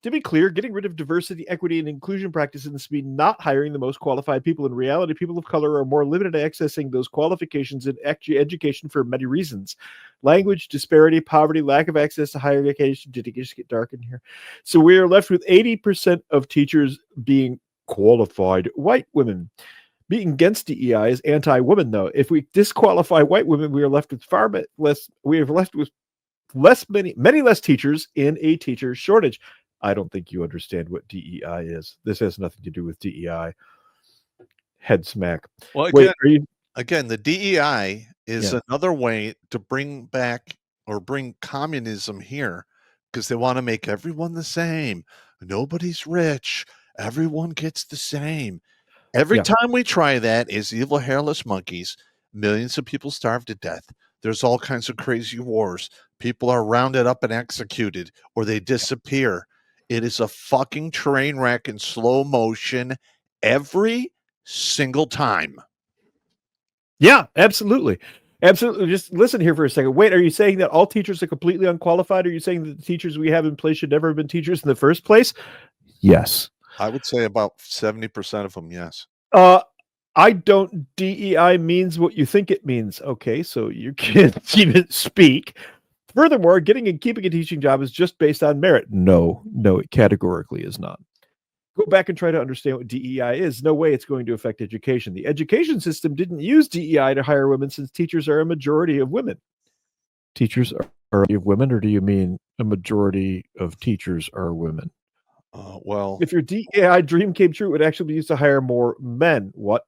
To be clear, getting rid of diversity, equity, and inclusion practices mean not hiring the most qualified people. In reality, people of color are more limited at accessing those qualifications in education for many reasons. Language, disparity, poverty, lack of access to higher education. Did it just get dark in here? So we are left with 80% of teachers being qualified white women. Being against DEI is anti-woman, though. If we disqualify white women, we are left with far less. We are left with many less teachers in a teacher shortage. I don't think you understand what DEI is. This has nothing to do with DEI. Head smack. Well, again, the DEI is another way to bring back or bring communism here because they want to make everyone the same. Nobody's rich. Everyone gets the same. Every time we try that as evil hairless monkeys, millions of people starve to death. There's all kinds of crazy wars. People are rounded up and executed or they disappear. It is a fucking train wreck in slow motion every single time. Yeah, absolutely. Absolutely. Just listen here for a second. Wait, are you saying that all teachers are completely unqualified? Are you saying that the teachers we have in place should never have been teachers in the first place? Yes. I would say about 70% of them, yes. I don't. DEI means what you think it means. Okay, so you can't even speak. Furthermore, getting and keeping a teaching job is just based on merit. No, it categorically is not. Go back and try to understand what DEI is. No way it's going to affect education. The education system didn't use DEI to hire women since teachers are a majority of women. Teachers are of women, or do you mean a majority of teachers are women? Well, if your DEI dream came true, it would actually be used to hire more men. What?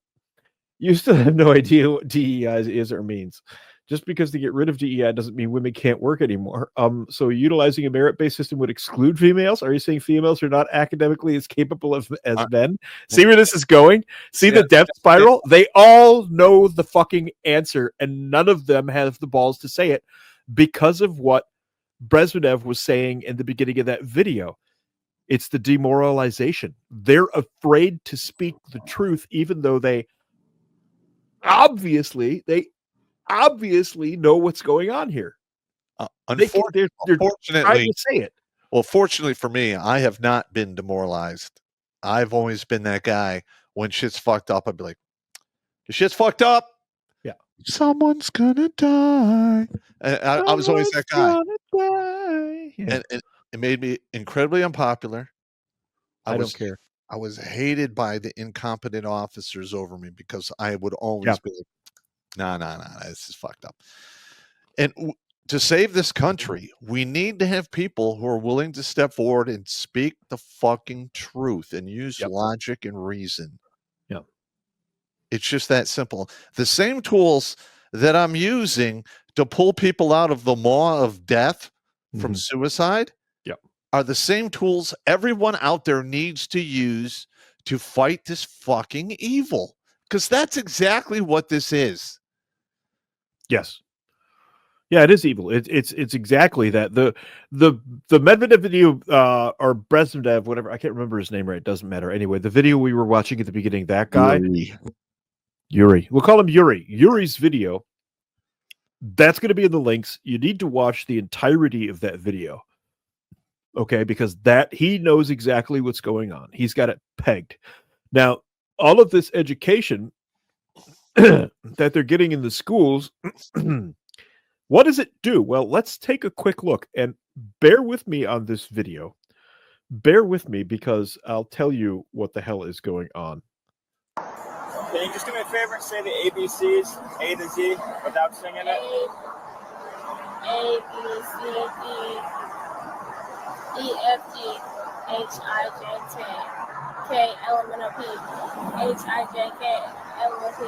You still have no idea what DEI is or means. Just because they get rid of DEI doesn't mean women can't work anymore. So utilizing a merit-based system would exclude females? Are you saying females are not academically as capable as men? See where this is going? See the death spiral? They all know the fucking answer, and none of them have the balls to say it because of what Brezhnev was saying in the beginning of that video. It's the demoralization. They're afraid to speak the truth, even though they obviously know what's going on here. Unfortunately, they're trying to say it. Well, fortunately for me, I have not been demoralized. I've always been that guy. When shit's fucked up, I'd be like, "The shit's fucked up. Yeah, someone's gonna die." And I was always that guy. Yeah. And it made me incredibly unpopular. I don't care. I was hated by the incompetent officers over me because I would always be like, nah, this is fucked up. And to save this country, we need to have people who are willing to step forward and speak the fucking truth and use logic and reason. Yeah. It's just that simple. The same tools that I'm using to pull people out of the maw of death from suicide are the same tools everyone out there needs to use to fight this fucking evil. Because that's exactly what this is. Yes. Yeah, it is evil. It's exactly that. The Medvedev video or Brezhnev, whatever, I can't remember his name right. It doesn't matter. Anyway, the video we were watching at the beginning, that guy, Yuri. We'll call him Yuri. Yuri's video. That's going to be in the links. You need to watch the entirety of that video. Okay, because he knows exactly what's going on. He's got it pegged. Now, all of this education that they're getting in the schools, what does it do? Well, let's take a quick look and bear with me on this video. Bear with me because I'll tell you what the hell is going on. Can you just do me a favor and say the ABCs, A to Z, without singing it? A, B, C, D, E, F, G, H, I, J, K, L, M, N, O, P, H, I, J, K, L, M, N, O, P,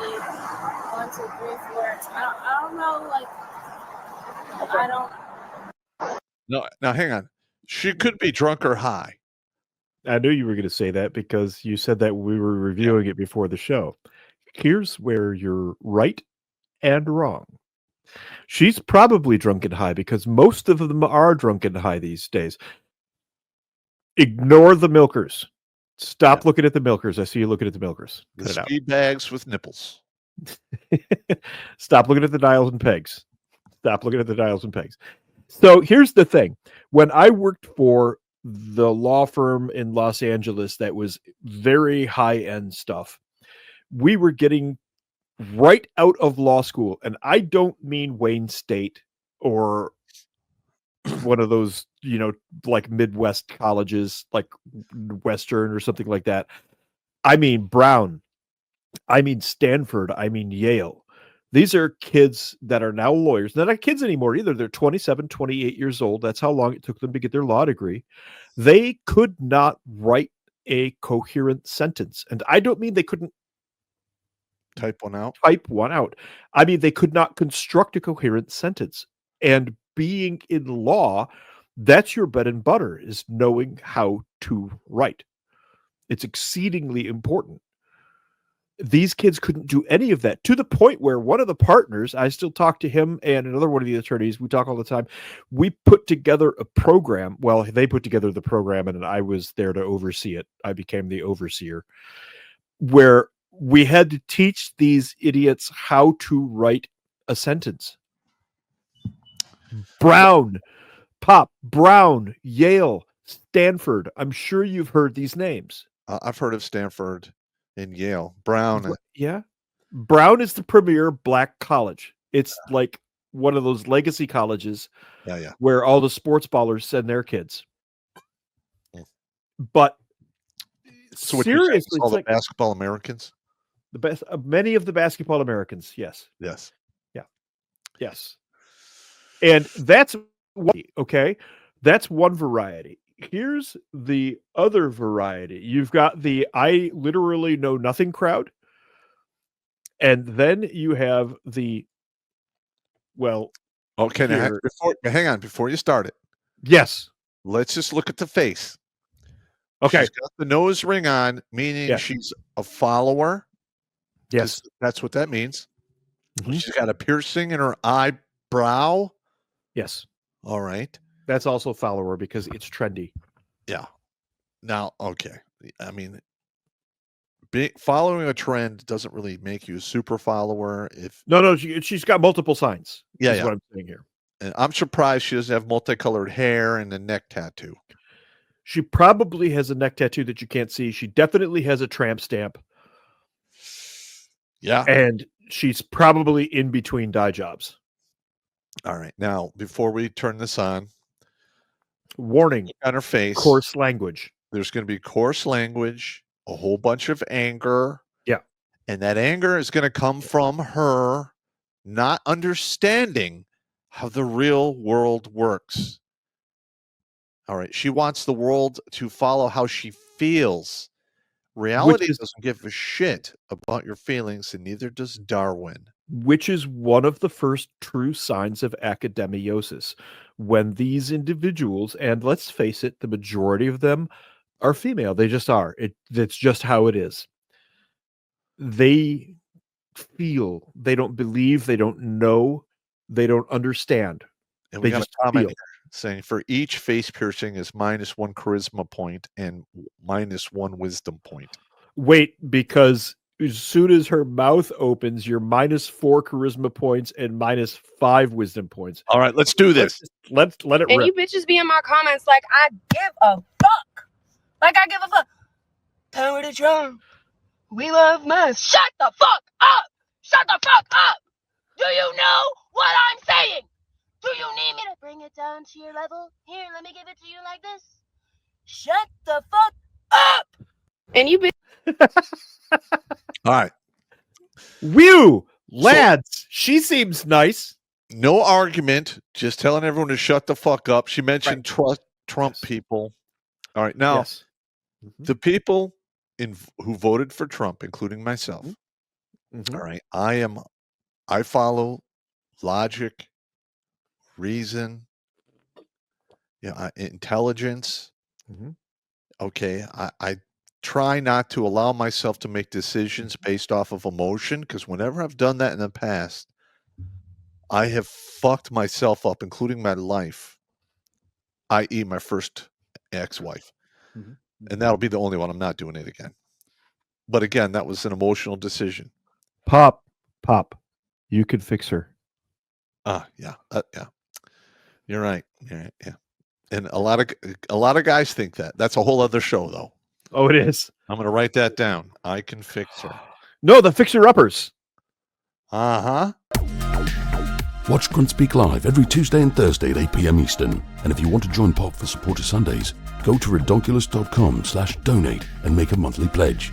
1, 2, 3, 4. I don't know, like, I don't. No, now hang on. She could be drunk or high. I knew you were going to say that because you said that we were reviewing it before the show. Here's where you're right and wrong. She's probably drunk and high because most of them are drunk and high these days. Ignore the milkers. Stop looking at the milkers. I see you looking at the milkers. The speed bags with nipples. Stop looking at the dials and pegs. Stop looking at the dials and pegs. So here's the thing. When I worked for the law firm in Los Angeles that was very high-end stuff. We were getting right out of law school, and I don't mean Wayne State or one of those, like Midwest colleges, like Western or something like that. I mean Brown. I mean Stanford. I mean Yale. These are kids that are now lawyers. They're not kids anymore either. They're 27, 28 years old. That's how long it took them to get their law degree. They could not write a coherent sentence. And I don't mean they couldn't type one out. I mean, they could not construct a coherent sentence. And being in law, that's your bread and butter, is knowing how to write. It's exceedingly important. These kids couldn't do any of that, to the point where one of the partners, I still talk to him and another one of the attorneys, we talk all the time. We put together a program. Well, they put together the program and I was there to oversee it. I became the overseer, where we had to teach these idiots how to write a sentence. Brown, Yale, Stanford. I'm sure you've heard these names. I've heard of Stanford and Yale. Brown. Yeah. Brown is the premier black college. It's like one of those legacy colleges where all the sports ballers send their kids. But so seriously, all the basketball Americans? The best, many of the basketball Americans, yes. Yes. Yeah. Yes. And that's okay. That's one variety. Here's the other variety. You've got the I literally know nothing crowd. And then you have the, well. Okay, now, hang on, before you start it. Yes. Let's just look at the face. Okay. She's got the nose ring on, meaning she's a follower. Yes. That's what that means. Mm-hmm. She's got a piercing in her eyebrow. Yes. All right. That's also follower because it's trendy. Yeah. Now, okay. I mean, following a trend doesn't really make you a super follower. No, she's got multiple signs. Yeah. What I'm saying here. And I'm surprised she doesn't have multicolored hair and a neck tattoo. She probably has a neck tattoo that you can't see. She definitely has a tramp stamp. Yeah. And she's probably in between dye jobs. All right. Now, before we turn this on, warning on her face, coarse language. There's going to be coarse language, a whole bunch of anger. Yeah. And that anger is going to come from her not understanding how the real world works. All right. She wants the world to follow how she feels. Reality doesn't give a shit about your feelings, and neither does Darwin. Which is one of the first true signs of academiosis. When these individuals, and let's face it, the majority of them are female. They just are. That's just how it is. They feel. They don't believe. They don't know. They don't understand. And we got a comment saying for each face piercing is -1 charisma point and -1 wisdom point. Wait, because as soon as her mouth opens, you're -4 charisma points and -5 wisdom points. All right, let's do this. Let it rip. And you bitches be in my comments like I give a fuck. Like I give a fuck. Power to drum. We love must. Shut the fuck up. Shut the fuck up. Do you know what I'm saying? Do you need me to bring it down to your level? Here, let me give it to you like this. Shut the fuck up. And you All right. Whew, lads, she seems nice. No argument, just telling everyone to shut the fuck up. She mentioned Trump people. All right, now, the people who voted for Trump, including myself, all right, I follow logic, reason, intelligence. Okay, I try not to allow myself to make decisions based off of emotion, because whenever I've done that in the past, I have fucked myself up, including my life, i.e. my first ex-wife. And that'll be the only one. I'm not doing it again. But again, that was an emotional decision. Pop, you could fix her. Yeah. You're right. Yeah. And a lot of guys think that. That's a whole other show, though. Oh, it is. I'm going to write that down. I can fix her. No, the fixer-uppers. Uh-huh. Watch Grunt Speak live every Tuesday and Thursday at 8 p.m. Eastern. And if you want to join Pop for Supporter Sundays, go to redonkulous.com/donate and make a monthly pledge.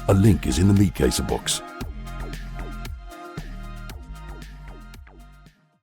A link is in the meat caser box.